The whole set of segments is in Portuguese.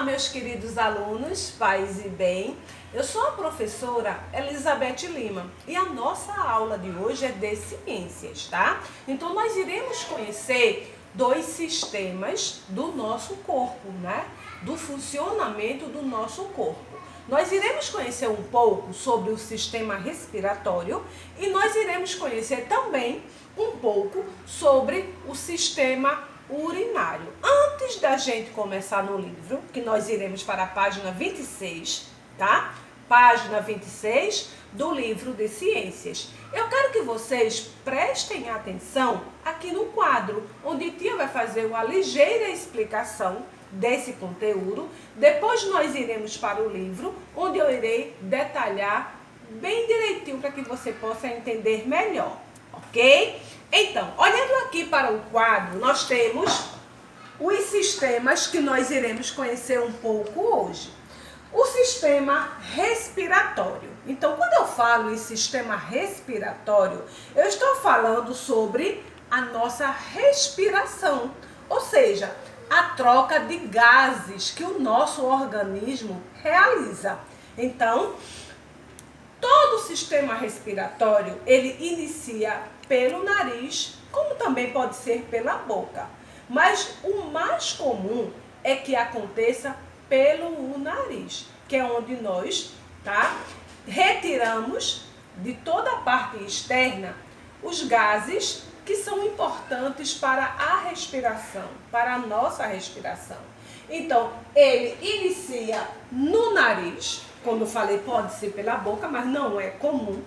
meus queridos alunos, paz e bem. Eu sou a professora Elizabeth Lima e a nossa aula de hoje é de ciências, tá? Então, nós iremos conhecer dois sistemas do nosso corpo, né? Do funcionamento do nosso corpo. Nós iremos conhecer um pouco sobre o sistema respiratório e nós iremos conhecer também um pouco sobre o sistema urinário. Antes da gente começar no livro, que nós iremos para a página 26, tá? Página 26 do livro de ciências. Eu quero que vocês prestem atenção aqui no quadro, onde tia vai fazer uma ligeira explicação desse conteúdo. Depois nós iremos para o livro, onde eu irei detalhar bem direitinho para que você possa entender melhor, ok? Então, olhando aqui para o quadro, nós temos os sistemas que nós iremos conhecer um pouco hoje. O sistema respiratório. Então, quando eu falo em sistema respiratório, eu estou falando sobre a nossa respiração, ou seja, a troca de gases que o nosso organismo realiza. Então, todo o sistema respiratório, ele inicia pelo nariz, como também pode ser pela boca. Mas o mais comum é que aconteça pelo nariz, que é onde nós, tá, retiramos de toda a parte externa os gases que são importantes para a respiração, para a nossa respiração. Então, ele inicia no nariz, quando eu falei pode ser pela boca, mas não é comum.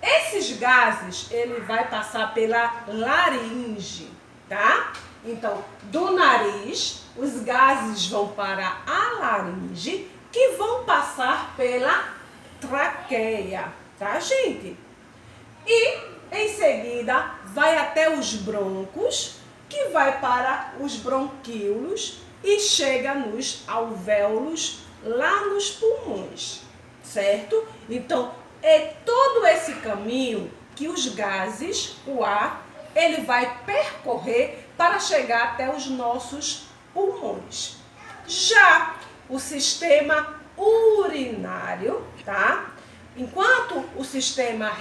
Esses gases, ele vai passar pela laringe, tá? Então, do nariz, os gases vão para a laringe, que vão passar pela traqueia, tá, gente? E, em seguida, vai até os broncos, que vai para os bronquíolos e chega nos alvéolos, lá nos pulmões, certo? Então, é todo esse caminho que os gases, o ar, ele vai percorrer para chegar até os nossos pulmões. Já o sistema urinário, tá? Enquanto o sistema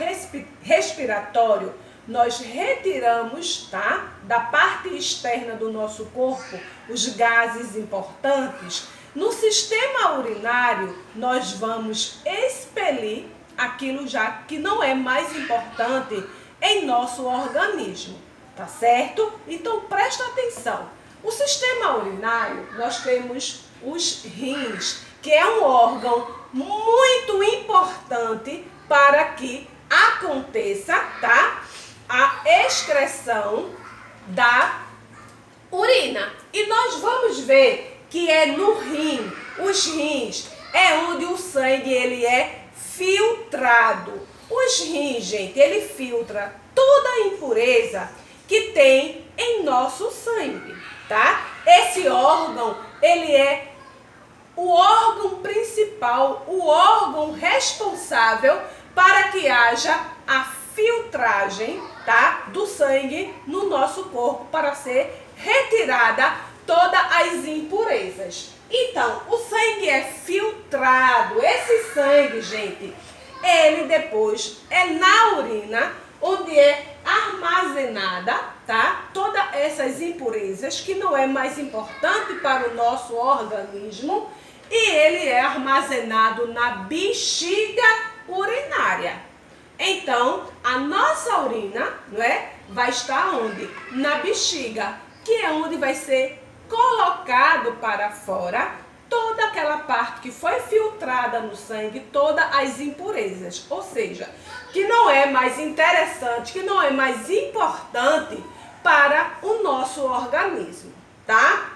respiratório, nós retiramos, tá, da parte externa do nosso corpo os gases importantes, no sistema urinário nós vamos expelir aquilo já que não é mais importante em nosso organismo, tá certo? Então presta atenção. O sistema urinário, nós temos os rins, que é um órgão muito importante para que aconteça, tá, a excreção da urina. E nós vamos ver que é no rim, os rins, é onde o sangue ele é filtrado. Os rins, gente, ele filtra toda a impureza que tem em nosso sangue, tá? Esse órgão, ele é o órgão principal, o órgão responsável para que haja a filtragem, tá, do sangue no nosso corpo para ser retirada todas as impurezas. Então, o sangue é filtrado. Esse sangue, gente, ele depois é na urina, onde é armazenada, tá, todas essas impurezas que não é mais importante para o nosso organismo, e ele é armazenado na bexiga urinária. Então, a nossa urina, não é, vai estar onde? Na bexiga, que é onde vai ser colocado para fora toda aquela parte que foi filtrada no sangue, todas as impurezas, ou seja, que não é mais interessante, que não é mais importante para o nosso organismo, tá?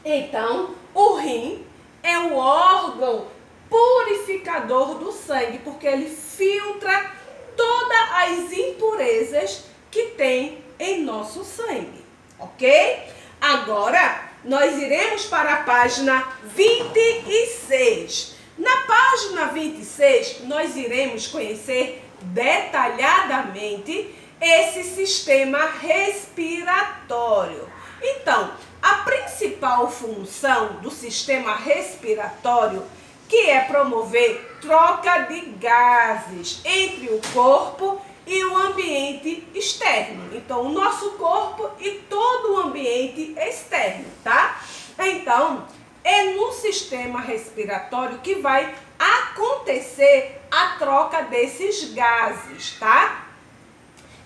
Então, o rim é o órgão purificador do sangue, porque ele filtra todas as impurezas que tem em nosso sangue, ok? Agora, nós iremos para a página 26. Na página 26, nós iremos conhecer detalhadamente esse sistema respiratório. Então, a principal função do sistema respiratório, que é promover troca de gases entre o corpo e o ambiente externo. Então, o nosso corpo e todo o ambiente externo, tá? Então, é no sistema respiratório que vai acontecer a troca desses gases, tá?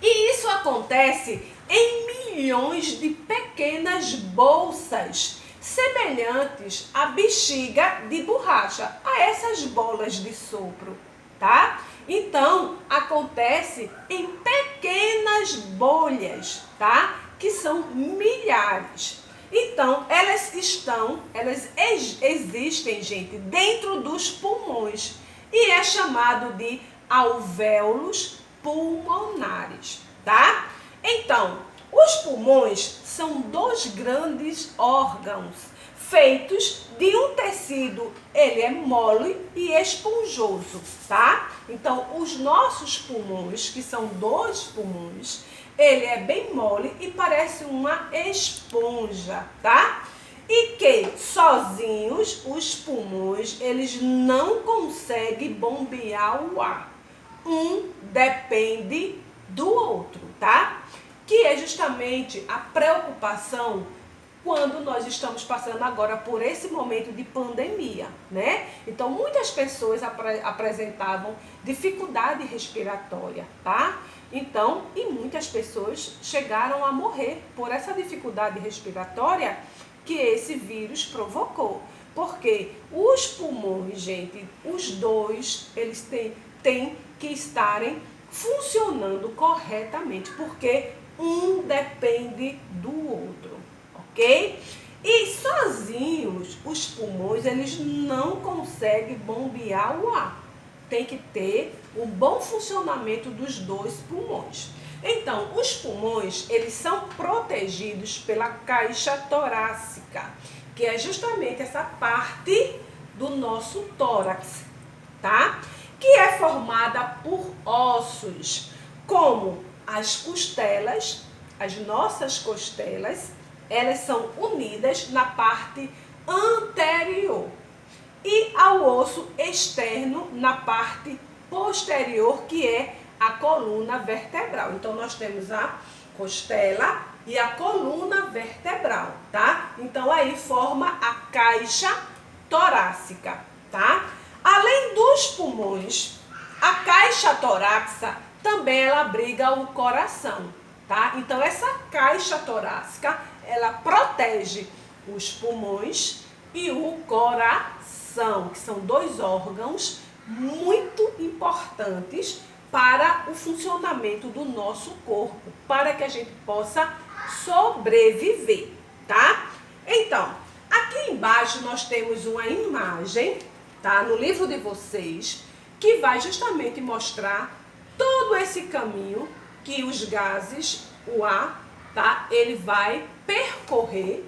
E isso acontece em milhões de pequenas bolsas, semelhantes à bexiga de borracha, a essas bolas de sopro, tá? Então, acontece em pequenas bolhas, tá? Que são milhares. Então, elas existem, gente, dentro dos pulmões e é chamado de alvéolos pulmonares, tá? Então, os pulmões são dois grandes órgãos feitos de um tecido, ele é mole e esponjoso, tá? Então, os nossos pulmões, que são dois pulmões, ele é bem mole e parece uma esponja, tá? E que sozinhos os pulmões, eles não conseguem bombear o ar. Um depende do outro, tá? Que é justamente a preocupação quando nós estamos passando agora por esse momento de pandemia, né? Então, muitas pessoas apresentavam dificuldade respiratória, tá? Então, e muitas pessoas chegaram a morrer por essa dificuldade respiratória que esse vírus provocou. Porque os pulmões, gente, os dois, eles têm que estarem funcionando corretamente, porque um depende do outro, ok? E sozinhos, os pulmões, eles não conseguem bombear o ar. Tem que ter um bom funcionamento dos dois pulmões. Então, os pulmões, eles são protegidos pela caixa torácica, que é justamente essa parte do nosso tórax, tá? Que é formada por ossos, como as costelas, as nossas costelas, elas são unidas na parte anterior e ao osso externo na parte posterior, que é a coluna vertebral. Então, nós temos a costela e a coluna vertebral, tá? Então, aí forma a caixa torácica, tá? Além dos pulmões, a caixa torácica também ela abriga o coração, tá? Então, essa caixa torácica, ela protege os pulmões e o coração, que são dois órgãos muito importantes para o funcionamento do nosso corpo, para que a gente possa sobreviver, tá? Então, aqui embaixo nós temos uma imagem, tá? No livro de vocês, que vai justamente mostrar todo esse caminho que os gases, o ar, tá? Ele vai percorrer,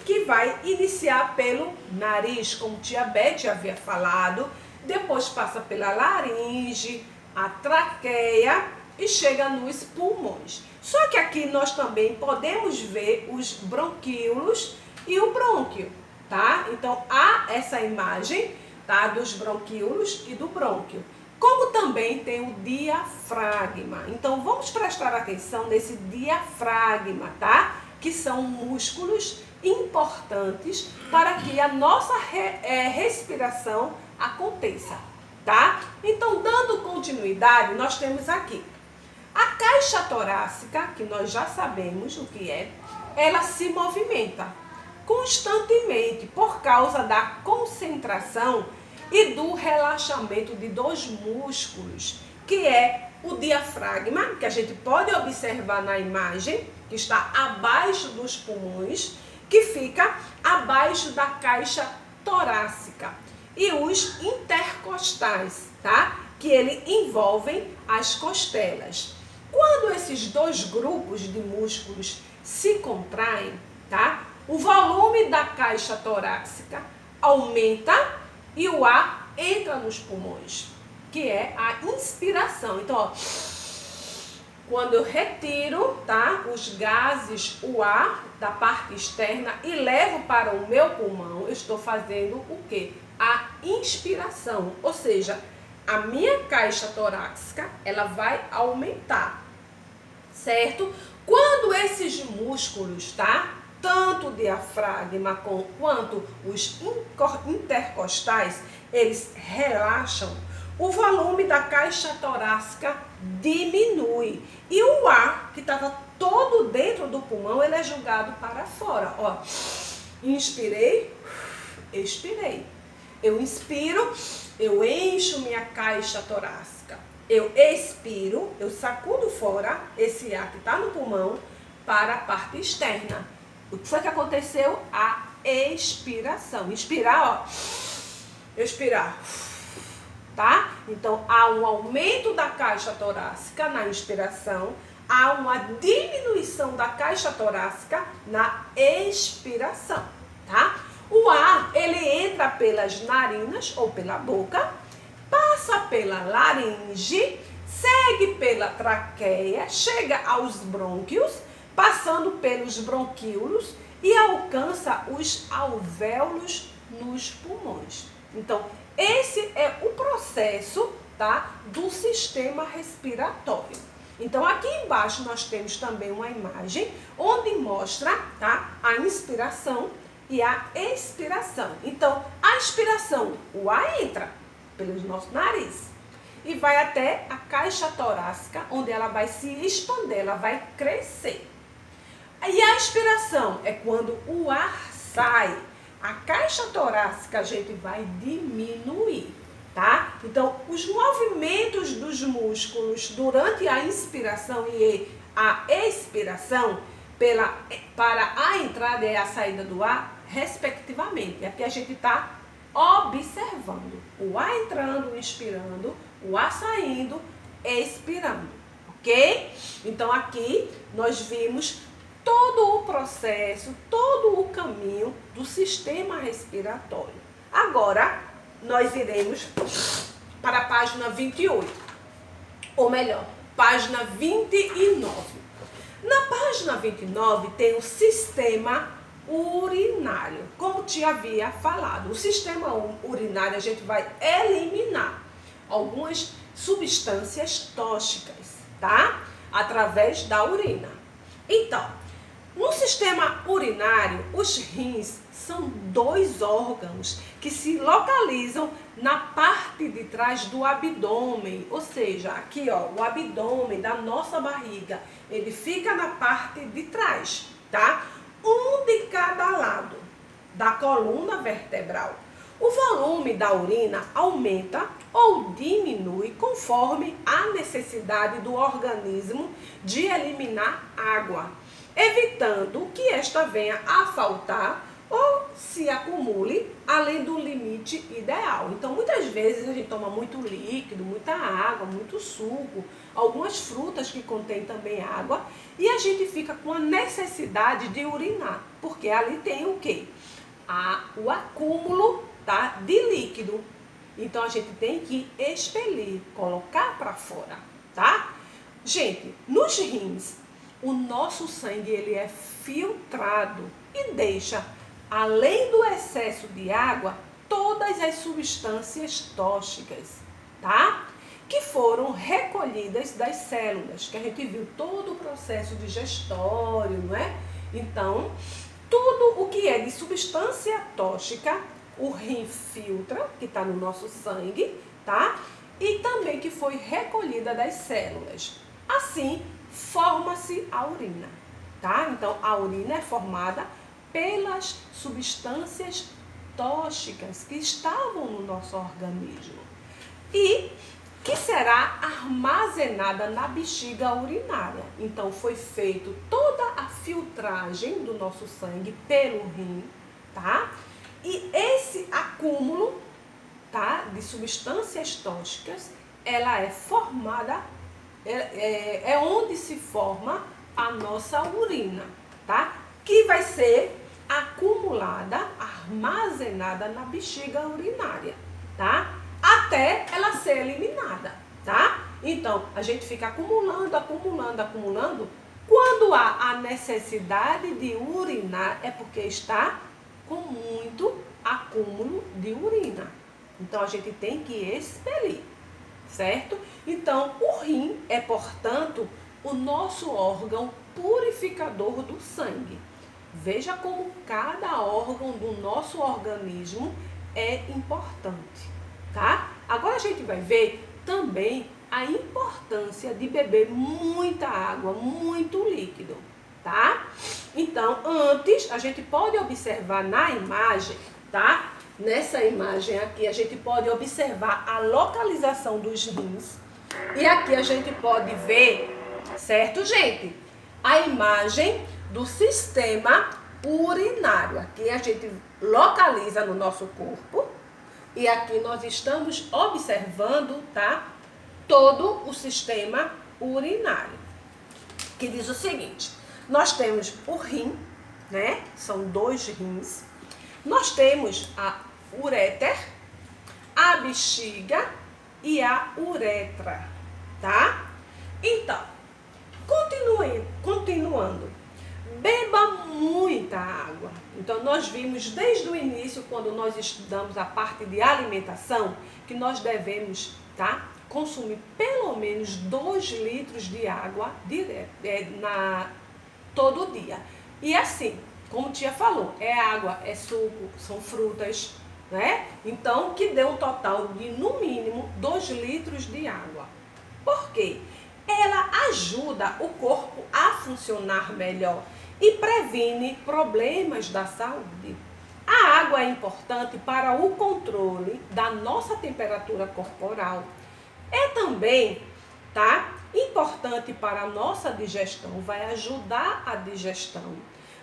que vai iniciar pelo nariz, como tia Beth havia falado, depois passa pela laringe, a traqueia e chega nos pulmões. Só que aqui nós também podemos ver os bronquíolos e o brônquio, tá? Então, há essa imagem, tá? Dos bronquíolos e do brônquio. Como também tem o diafragma. Então, vamos prestar atenção nesse diafragma, tá? Que são músculos importantes para que a nossa respiração aconteça, tá? Então, dando continuidade, nós temos aqui a caixa torácica, que nós já sabemos o que é, ela se movimenta constantemente por causa da concentração e do relaxamento de dois músculos, que é o diafragma, que a gente pode observar na imagem, que está abaixo dos pulmões, que fica abaixo da caixa torácica, e os intercostais, tá? Que ele envolvem as costelas. Quando esses dois grupos de músculos se contraem, tá? O volume da caixa torácica aumenta e o ar entra nos pulmões, que é a inspiração. Então, ó, Quando eu retiro, tá, os gases, o ar da parte externa e levo para o meu pulmão, eu estou fazendo o quê? A inspiração, ou seja, a minha caixa torácica, ela vai aumentar, certo? Quando esses músculos, tá, tanto o diafragma quanto os intercostais, eles relaxam, o volume da caixa torácica diminui e o ar que estava todo dentro do pulmão, ele é jogado para fora. Ó, inspirei, expirei. Eu inspiro, eu encho minha caixa torácica. Eu expiro, eu sacudo fora esse ar que está no pulmão para a parte externa. O que foi que aconteceu? A expiração. Inspirar, ó. Expirar. Tá? Então, há um aumento da caixa torácica na inspiração, há uma diminuição da caixa torácica na expiração, tá? O ar, ele entra pelas narinas ou pela boca, passa pela laringe, segue pela traqueia, chega aos brônquios, passando pelos bronquíolos e alcança os alvéolos nos pulmões. Então, esse é o processo, tá, do sistema respiratório. Então, aqui embaixo nós temos também uma imagem onde mostra, tá, a inspiração e a expiração. Então, a inspiração, o ar entra pelo nosso nariz e vai até a caixa torácica, onde ela vai se expandir, ela vai crescer. E a expiração é quando o ar sai. A caixa torácica a gente vai diminuir, tá? Então, os movimentos dos músculos durante a inspiração e a expiração para a entrada e a saída do ar, respectivamente. Aqui a gente está observando o ar entrando, inspirando, o ar saindo, expirando, ok? Então, aqui nós vimos todo o processo, todo o caminho do sistema respiratório. Agora, nós iremos para a página 28, ou melhor, página 29. Na página 29 tem o sistema urinário, como te havia falado. O sistema urinário a gente vai eliminar algumas substâncias tóxicas, tá? Através da urina. Então, no sistema urinário, os rins são dois órgãos que se localizam na parte de trás do abdômen, ou seja, aqui ó, o abdômen da nossa barriga, ele fica na parte de trás, tá? Um de cada lado da coluna vertebral. O volume da urina aumenta ou diminui conforme a necessidade do organismo de eliminar água, evitando que esta venha a faltar ou se acumule além do limite ideal. Então, muitas vezes a gente toma muito líquido, muita água, muito suco, algumas frutas que contêm também água, e a gente fica com a necessidade de urinar, porque ali tem o quê? O acúmulo, tá, de líquido. Então, a gente tem que expelir, colocar para fora, tá? Gente, nos rins, o nosso sangue ele é filtrado e deixa, além do excesso de água, todas as substâncias tóxicas, tá? Que foram recolhidas das células, que a gente viu todo o processo digestório, não é? Então, tudo o que é de substância tóxica, o rim filtra, que está no nosso sangue, tá? E também que foi recolhida das células. Assim, forma-se a urina, tá? Então, a urina é formada pelas substâncias tóxicas que estavam no nosso organismo e que será armazenada na bexiga urinária. Então, foi feito toda a filtragem do nosso sangue pelo rim, tá? E esse acúmulo, tá, de substâncias tóxicas, ela é formada, é onde se forma a nossa urina, tá? Que vai ser acumulada, armazenada na bexiga urinária, tá? Até ela ser eliminada, tá? Então, a gente fica acumulando, acumulando, acumulando. Quando há a necessidade de urinar, é porque está com muito acúmulo de urina. Então, a gente tem que expelir, certo? Então, o rim é, portanto, o nosso órgão purificador do sangue. Veja como cada órgão do nosso organismo é importante, tá? Agora a gente vai ver também a importância de beber muita água, muito líquido, tá? Então, antes, a gente pode observar na imagem, tá? Nessa imagem aqui, a gente pode observar a localização dos rins. E aqui a gente pode ver, certo, gente? A imagem do sistema urinário. Aqui a gente localiza no nosso corpo. E aqui nós estamos observando, tá? Todo o sistema urinário. Que diz o seguinte: nós temos o rim, né? São 2 rins. Nós temos a ureter, a bexiga e a uretra, tá? Então, continuando. Beba muita água. Então, nós vimos desde o início, quando nós estudamos a parte de alimentação, que nós devemos, tá, consumir pelo menos 2 litros de água todo dia. E assim, como tia falou, é água, é suco, são frutas, né? Então, que dê um total de, no mínimo, 2 litros de água. Por quê? Ela ajuda o corpo a funcionar melhor e previne problemas da saúde. A água é importante para o controle da nossa temperatura corporal. É também, tá, importante para a nossa digestão, vai ajudar a digestão.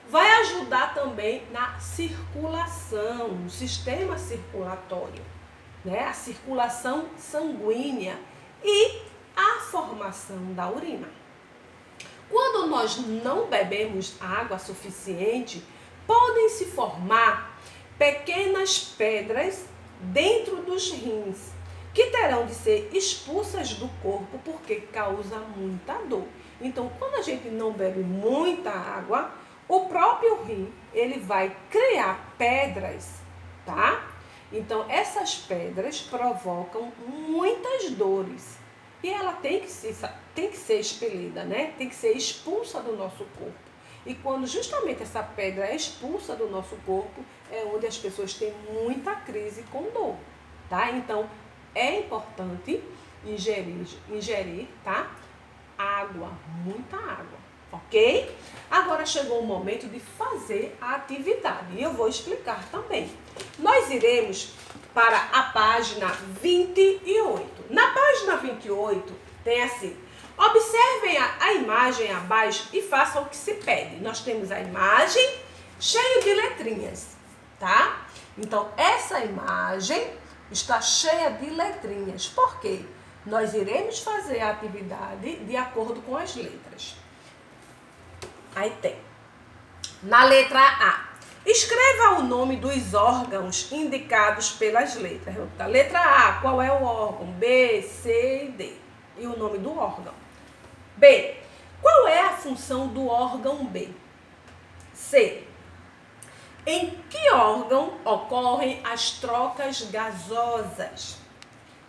Vai ajudar também na circulação, no sistema circulatório, né? A circulação sanguínea e a formação da urina. Quando nós não bebemos água suficiente, podem se formar pequenas pedras dentro dos rins, que terão de ser expulsas do corpo porque causa muita dor. Então, quando a gente não bebe muita água, o próprio rim, ele vai criar pedras, tá? Então, essas pedras provocam muitas dores. E ela tem que ser expelida, né? Tem que ser expulsa do nosso corpo. E quando justamente essa pedra é expulsa do nosso corpo, é onde as pessoas têm muita crise com dor, tá? Então, é importante ingerir, tá? Água, muita água, ok? Agora chegou o momento de fazer a atividade e eu vou explicar também. Nós iremos para a página 28. Na página 28 tem assim: observem a imagem abaixo e façam o que se pede. Nós temos a imagem cheia de letrinhas, tá? Então, essa imagem está cheia de letrinhas. Por quê? Nós iremos fazer a atividade de acordo com as letras. Aí tem. Na letra A, escreva o nome dos órgãos indicados pelas letras. Letra A, qual é o órgão? B, C e D. E o nome do órgão. B, qual é a função do órgão B? C, em que órgão ocorrem as trocas gasosas?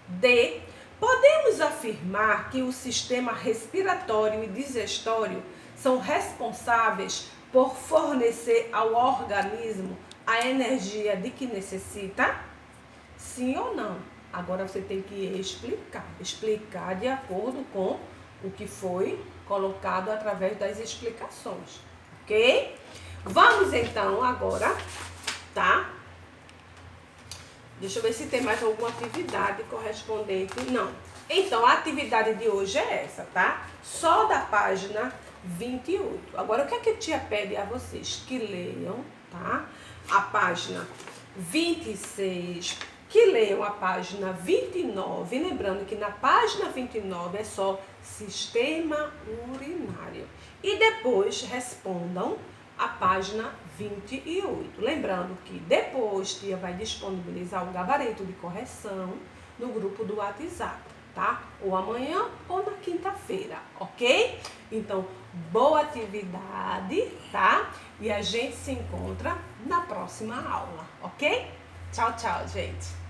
D, podemos afirmar que o sistema respiratório e digestório são responsáveis por fornecer ao organismo a energia de que necessita? Sim ou não? Agora você tem que explicar de acordo com o que foi colocado através das explicações, ok? Vamos então agora, tá? Deixa eu ver se tem mais alguma atividade correspondente. Não. Então, a atividade de hoje é essa, tá? Só da página 28. Agora, o que é que a tia pede a vocês? Que leiam, tá? A página 26, que leiam a página 29. Lembrando que na página 29 é só sistema urinário. E depois respondam a página 28. Lembrando que depois tia vai disponibilizar o gabarito de correção no grupo do WhatsApp, tá? Ou amanhã ou na quinta-feira, ok? Então, boa atividade, tá? E a gente se encontra na próxima aula, ok? Tchau, tchau, gente!